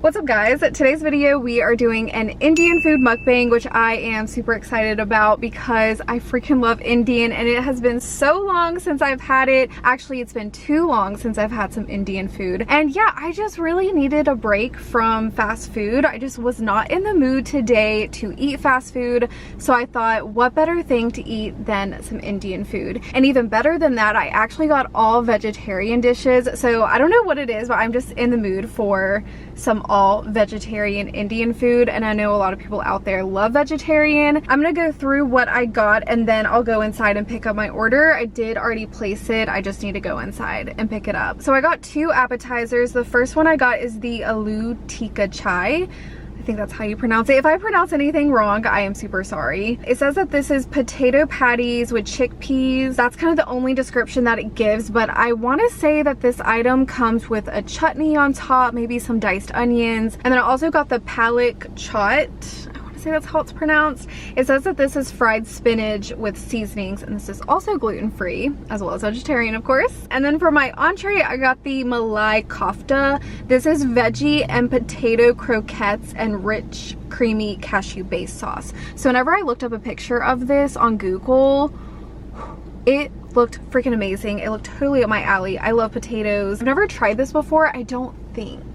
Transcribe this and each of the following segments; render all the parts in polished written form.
What's up guys? Today's video we are doing an Indian food mukbang, which I am super excited about because I freaking love Indian and it has been so long since I've had it. Actually, it's been too long since I've had some Indian food. And yeah, I just really needed a break from fast food. I just was not in the mood today to eat fast food. So I thought, what better thing to eat than some Indian food? And even better than that, I actually got all vegetarian dishes. So I don't know what it is, but I'm just in the mood for some all vegetarian Indian food, and I know a lot of people out there love vegetarian. I'm gonna go through what I got and then I'll go inside and pick up my order. I did already place it, I just need to go inside and pick it up. So I got two appetizers. The first one I got is the Aloo Tikki Chaat. I think that's how you pronounce it. If I pronounce anything wrong, I am super sorry. It says that this is potato patties with chickpeas. That's kind of the only description that it gives, but I want to say that this item comes with a chutney on top, maybe some diced onions. And then I also got the Palak Chaat. I say that's how it's pronounced. It says that this is fried spinach with seasonings, and this is also gluten-free as well as vegetarian, of course. And then for my entree, I got the Malai Kofta. This is veggie and potato croquettes and rich creamy cashew based sauce. So whenever I looked up a picture of this on Google, it looked freaking amazing. It looked totally up my alley. I love potatoes. I've never tried this before, I don't think.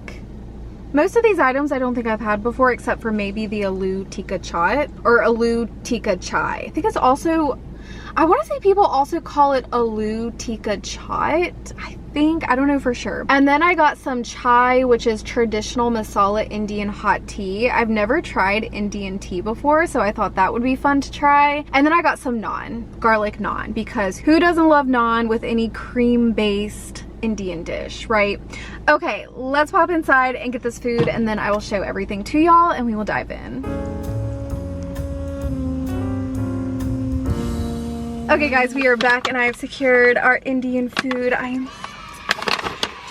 Most of these items I don't think I've had before, except for maybe the Aloo Tikki Chaat or Aloo Tikki Chai. I think it's also, I want to say people also call it Aloo Tikki Chaat. I don't know for sure. And then I got some chai, which is traditional masala Indian hot tea. I've never tried Indian tea before, so I thought that would be fun to try. And then I got some naan, garlic naan, because who doesn't love naan with any cream-based Indian dish, right? Okay, let's pop inside and get this food, and then I will show everything to y'all and we will dive in. Okay guys, we are back and I have secured our Indian food. I am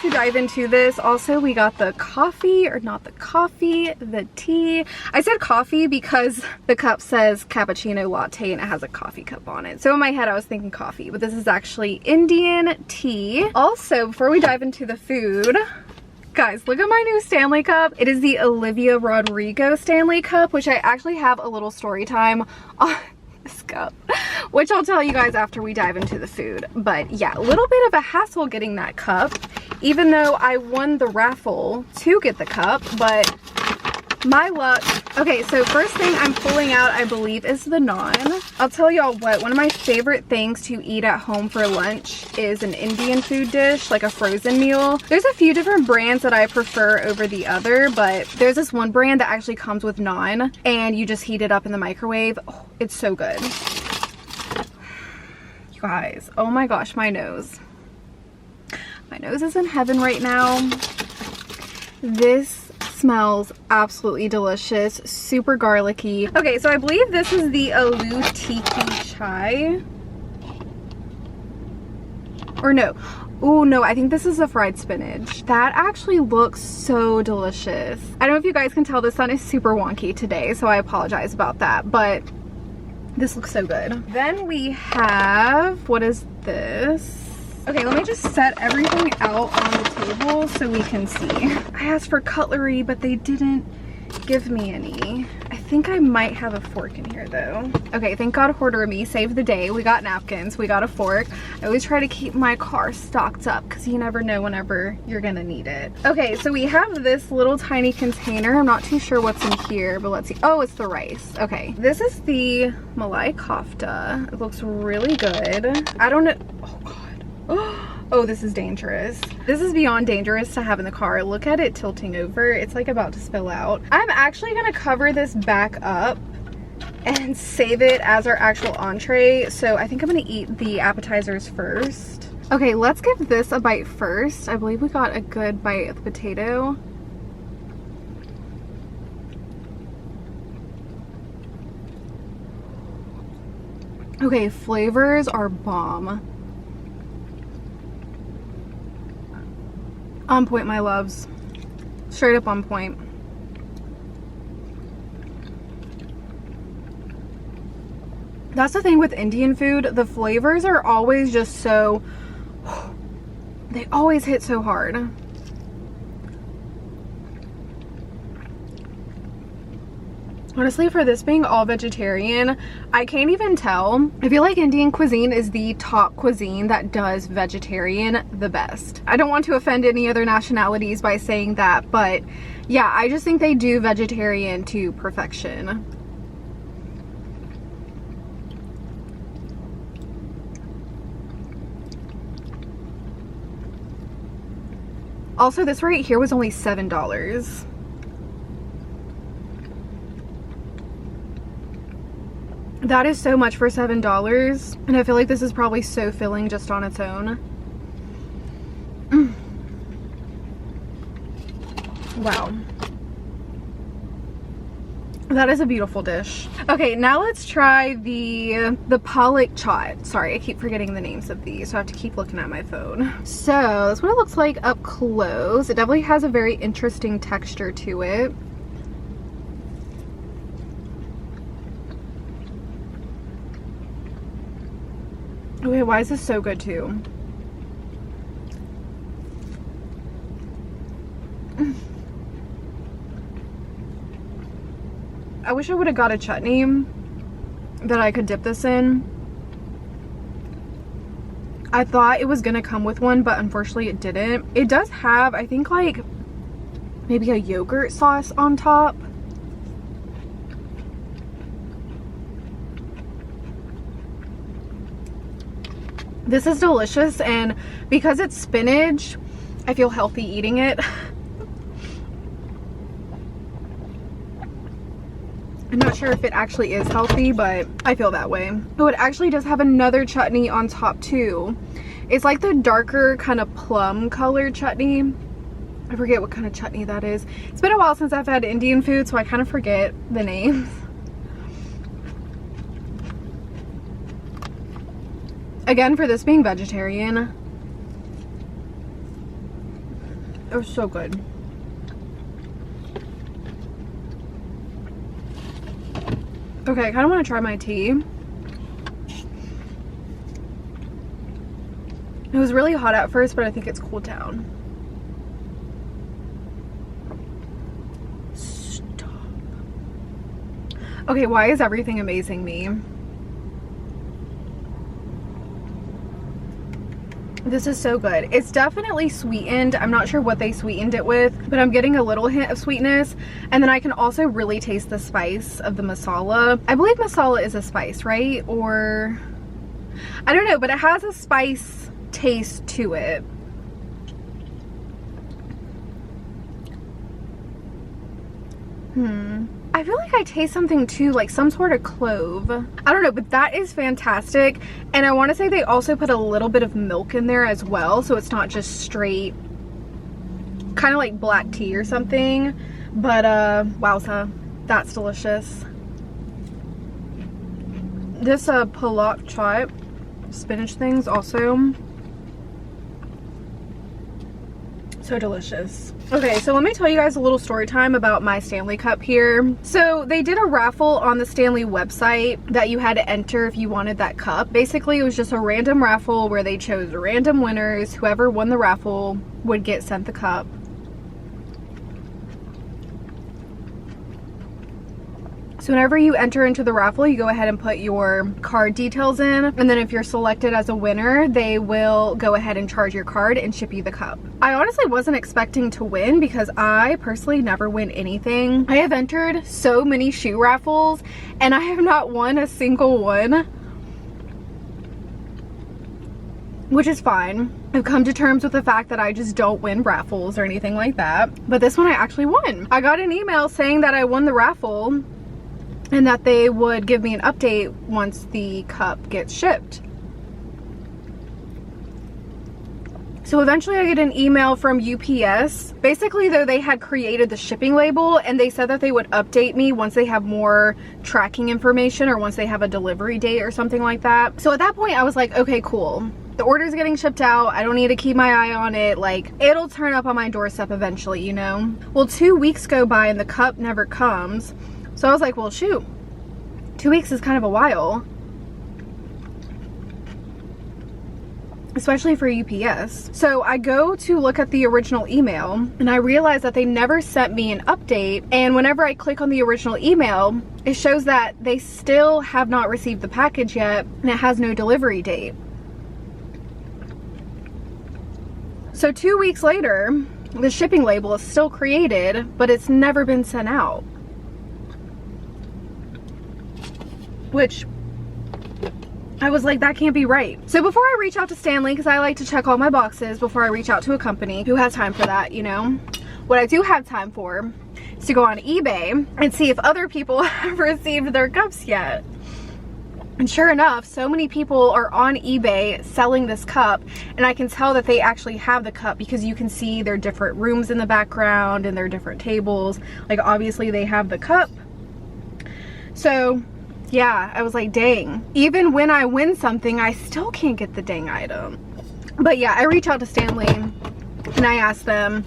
to dive into this. Also, we got the coffee, or not the coffee, the tea. I said coffee because the cup says cappuccino latte and it has a coffee cup on it. So in my head I was thinking coffee, but this is actually Indian tea. Also, before we dive into the food, guys, look at my new Stanley cup. It is the Olivia Rodrigo Stanley cup, which I actually have a little story time on this cup, which I'll tell you guys after we dive into the food. But yeah, a little bit of a hassle getting that cup, even though I won the raffle to get the cup, but my luck. Okay, so first thing I'm pulling out, I believe, is the naan. I'll tell y'all what, one of my favorite things to eat at home for lunch is an Indian food dish, like a frozen meal. There's a few different brands that I prefer over the other, but there's this one brand that actually comes with naan and you just heat it up in the microwave. Oh, it's so good. You guys, oh my gosh, my nose. My nose is in heaven right now. This smells absolutely delicious, super garlicky. Okay, so I believe this is the Aloo Tikki Chai. Or no. Oh no, I think this is the fried spinach. That actually looks so delicious. I don't know if you guys can tell, the sun is super wonky today, so I apologize about that, but this looks so good. Then we have, what is this? Okay, let me just set everything out on the table so we can see. I asked for cutlery, but they didn't give me any. I think I might have a fork in here though. Okay, thank God Hoarder Me saved the day. We got napkins, we got a fork. I always try to keep my car stocked up because you never know whenever you're gonna need it. Okay, so we have this little tiny container. I'm not too sure what's in here, but let's see. Oh, it's the rice. Okay, this is the Malai Kofta. It looks really good. I don't know. Oh God. Oh, this is dangerous. This is beyond dangerous to have in the car. Look at it tilting over. It's like about to spill out. I'm actually gonna cover this back up and save it as our actual entree. So I think I'm gonna eat the appetizers first. Okay, let's give this a bite first. I believe we got a good bite of the potato. Okay, flavors are bomb. On point, my loves. Straight up on point. That's the thing with Indian food. The flavors are always just so, they always hit so hard. Honestly, for this being all vegetarian, I can't even tell. I feel like Indian cuisine is the top cuisine that does vegetarian the best. I don't want to offend any other nationalities by saying that, but yeah, I just think they do vegetarian to perfection. Also, this right here was only $7. That is so much for $7, and I feel like this is probably so filling just on its own. Wow. That is a beautiful dish. Okay, now let's try the Palak Chaat. Sorry, I keep forgetting the names of these, so I have to keep looking at my phone. So, that's what it looks like up close. It definitely has a very interesting texture to it. Okay, why is this so good too? I wish I would have got a chutney that I could dip this in. I thought it was gonna come with one, but unfortunately it didn't. It does have, I think, like maybe a yogurt sauce on top. This is delicious, and because it's spinach, I feel healthy eating it. I'm not sure if it actually is healthy, but I feel that way. Oh, it actually does have another chutney on top too. It's like the darker kind of plum colored chutney. I forget what kind of chutney that is. It's been a while since I've had Indian food, so I kind of forget the names. Again, for this being vegetarian, it was so good. Okay, I kind of want to try my tea. It was really hot at first, but I think it's cooled down. Stop. Okay, why is everything amazing me? This is so good. It's definitely sweetened. I'm not sure what they sweetened it with, but I'm getting a little hint of sweetness. And then I can also really taste the spice of the masala. I believe masala is a spice, right? Or I don't know, but it has a spice taste to it. I feel like I taste something too, like some sort of clove. I don't know, but that is fantastic. And I want to say they also put a little bit of milk in there as well, so it's not just straight, kind of like black tea or something. But wowza, that's delicious. This Palak Chaat spinach thing's also so delicious. Okay, so let me tell you guys a little story time about my Stanley Cup here. So they did a raffle on the Stanley website that you had to enter if you wanted that cup. Basically, it was just a random raffle where they chose random winners. Whoever won the raffle would get sent the cup. So whenever you enter into the raffle, you go ahead and put your card details in, and then if you're selected as a winner, they will go ahead and charge your card and ship you the cup. I honestly wasn't expecting to win because I personally never win anything. I have entered so many shoe raffles and I have not won a single one, which is fine. I've come to terms with the fact that I just don't win raffles or anything like that. But this one I actually won. I got an email saying that I won the raffle and that they would give me an update once the cup gets shipped. So eventually I get an email from UPS. Basically though, they had created the shipping label and they said that they would update me once they have more tracking information or once they have a delivery date or something like that. So at that point I was like, okay, cool. The order's getting shipped out. I don't need to keep my eye on it. Like, it'll turn up on my doorstep eventually, you know? Well, 2 weeks go by and the cup never comes. So I was like, well, shoot, 2 weeks is kind of a while. especially for UPS. So I go to look at the original email and I realize that they never sent me an update, and whenever I click on the original email, it shows that they still have not received the package yet and it has no delivery date. So 2 weeks later, the shipping label is still created, but it's never been sent out. Which I was like, that can't be right. So before I reach out to Stanley, because I like to check all my boxes before I reach out to a company, who has time for that, you know? What I do have time for is to go on eBay and see if other people have received their cups yet. And sure enough, so many people are on eBay selling this cup, and I can tell that they actually have the cup because you can see their different rooms in the background and their different tables. Like, obviously they have the cup. So yeah, I was like, dang, even when I win something, I still can't get the dang item. But yeah, I reached out to Stanley and I asked them,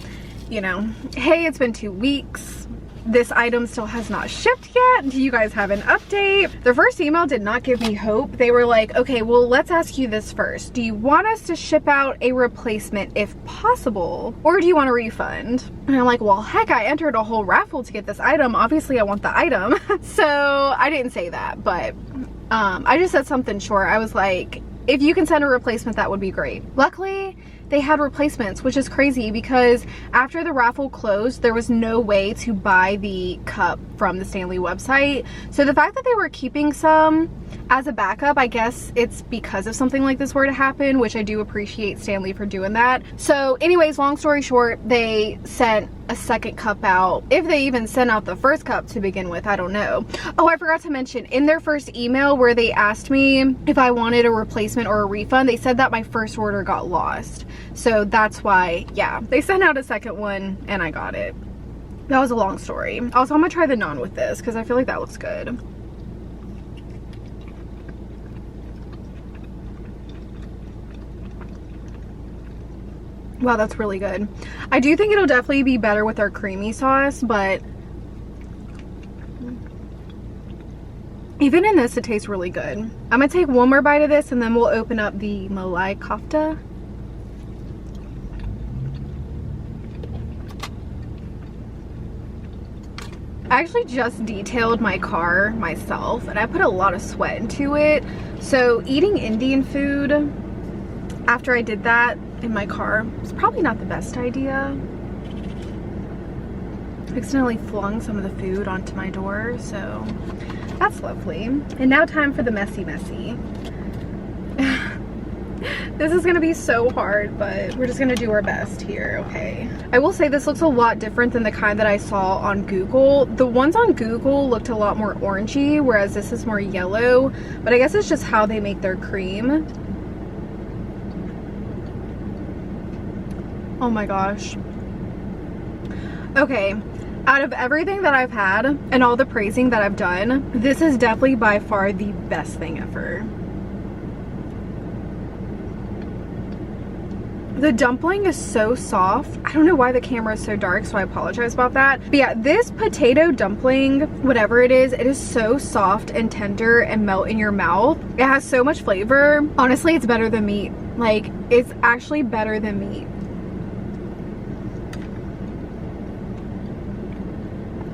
you know, hey, it's been 2 weeks. This item still has not shipped yet. Do you guys have an update? The first email did not give me hope. They were like, okay, well, let's ask you this first. Do you want us to ship out a replacement if possible, or do you want a refund? And I'm like, well, heck, I entered a whole raffle to get this item. Obviously I want the item. So I didn't say that, but I just said something short. I was like, if you can send a replacement, that would be great. Luckily, they had replacements, which is crazy because after the raffle closed, there was no way to buy the cup from the Stanley website. So the fact that they were keeping some as a backup, I guess it's because if something like this were to happen, which I do appreciate Stanley for doing that. So anyways, long story short, they sent a second cup out. If they even sent out the first cup to begin with, I don't know. Oh, I forgot to mention, in their first email where they asked me if I wanted a replacement or a refund, they said that my first order got lost. So that's why, yeah, they sent out a second one and I got it. That was a long story. Also, I'm gonna try the naan with this because I feel like that looks good. Wow, that's really good. I do think it'll definitely be better with our creamy sauce, but even in this, it tastes really good. I'm gonna take one more bite of this and then we'll open up the Malai Kofta. I actually just detailed my car myself and I put a lot of sweat into it. So eating Indian food after I did that in my car was probably not the best idea. I accidentally flung some of the food onto my door, so that's lovely. And now time for the messy. This is gonna be so hard, but we're just gonna do our best here, okay? I will say this looks a lot different than the kind that I saw on Google. The ones on Google looked a lot more orangey, whereas this is more yellow, but I guess it's just how they make their cream. Oh my gosh. Okay, out of everything that I've had and all the praising that I've done, this is definitely by far the best thing ever. The dumpling is so soft. I don't know why the camera is so dark, so I apologize about that. But yeah, this potato dumpling, whatever it is so soft and tender and melt in your mouth. It has so much flavor. Honestly, it's better than meat. Like, it's actually better than meat.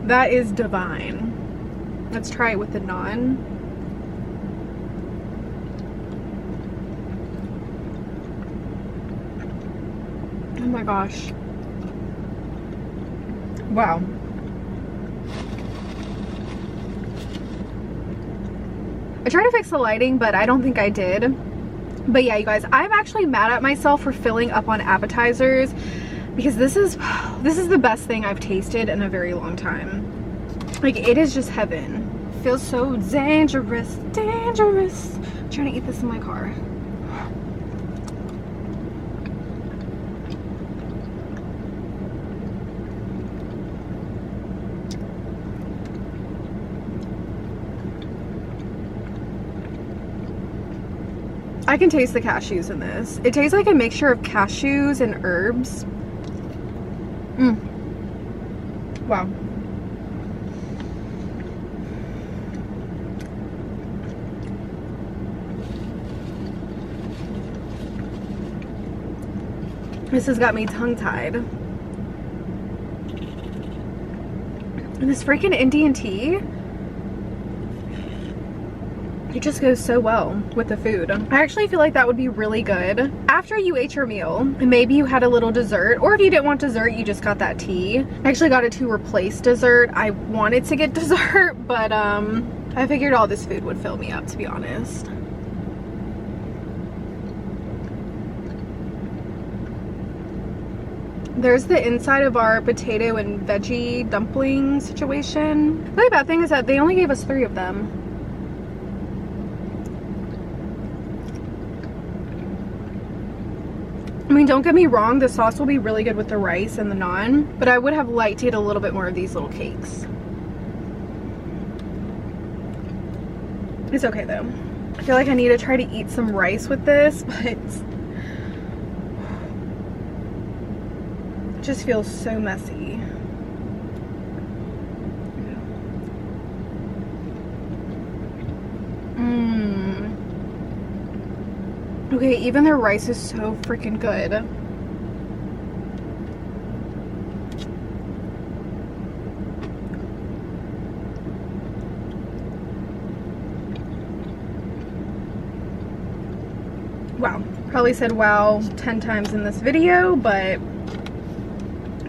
That is divine. Let's try it with the naan. Oh my gosh. Wow. I tried to fix the lighting, but I don't think I did. But yeah, you guys, I'm actually mad at myself for filling up on appetizers because this is the best thing I've tasted in a very long time. Like, it is just heaven. It feels so dangerous. I'm trying to eat this in my car. I can taste the cashews in this. It tastes like a mixture of cashews and herbs. Wow. This has got me tongue-tied. And this freaking Indian tea, it just goes so well with the food. I actually feel like that would be really good after you ate your meal, and maybe you had a little dessert, or if you didn't want dessert, you just got that tea. I actually got it to replace dessert. I wanted to get dessert, but I figured all this food would fill me up, to be honest. There's the inside of our potato and veggie dumpling situation. The only bad thing is that they only gave us 3 of them. I mean, don't get me wrong, the sauce will be really good with the rice and the naan, but I would have liked to eat a little bit more of these little cakes. It's okay though. I feel like I need to try to eat some rice with this, but it just feels so messy. Okay, even their rice is so freaking good. Wow, probably said wow 10 times in this video, but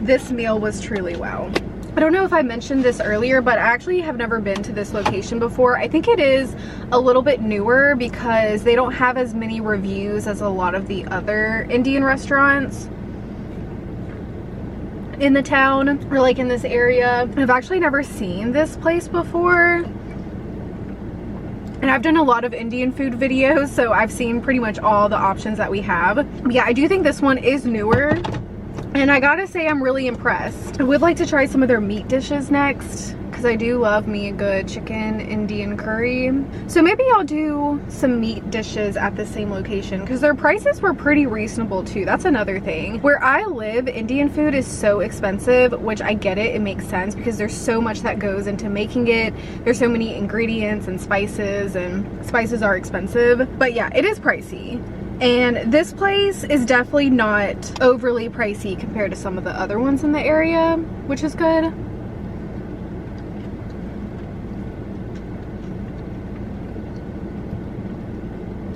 this meal was truly wow. I don't know if I mentioned this earlier, but I actually have never been to this location before. I think it is a little bit newer because they don't have as many reviews as a lot of the other Indian restaurants in the town, or like in this area. I've actually never seen this place before. And I've done a lot of Indian food videos, so I've seen pretty much all the options that we have. Yeah, I do think this one is newer. And I gotta say, I'm really impressed. I would like to try some of their meat dishes next, because I do love me a good chicken Indian curry. So maybe I'll do some meat dishes at the same location, because their prices were pretty reasonable too. That's another thing. Where I live, Indian food is so expensive, which I get it, it makes sense, because there's so much that goes into making it. There's so many ingredients and spices are expensive. But yeah, it is pricey. And this place is definitely not overly pricey compared to some of the other ones in the area, which is good.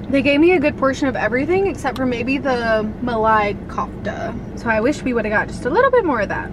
They gave me a good portion of everything except for maybe the Malai Kofta. So I wish we would have got just a little bit more of that.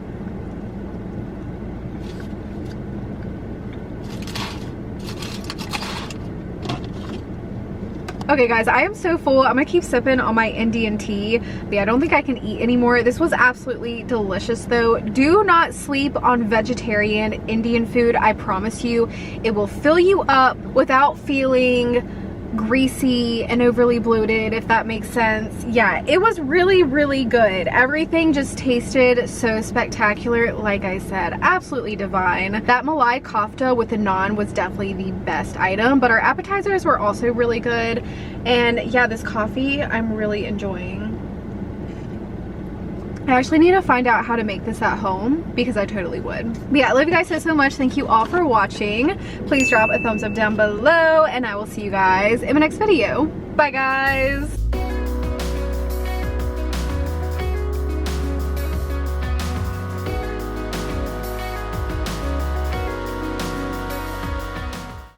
Okay guys, I am so full. I'm gonna keep sipping on my Indian tea, but yeah, I don't think I can eat anymore. This was absolutely delicious though. Do not sleep on vegetarian Indian food. I promise you, it will fill you up without feeling greasy and overly bloated, if that makes sense. Yeah, it was really, really good. Everything just tasted so spectacular. Like I said, absolutely divine. That Malai Kofta with the naan was definitely the best item, but our appetizers were also really good. And yeah, this coffee I'm really enjoying. I actually need to find out how to make this at home, because I totally would. But yeah, I love you guys so much. Thank you all for watching. Please drop a thumbs up down below, and I will see you guys in my next video. Bye guys.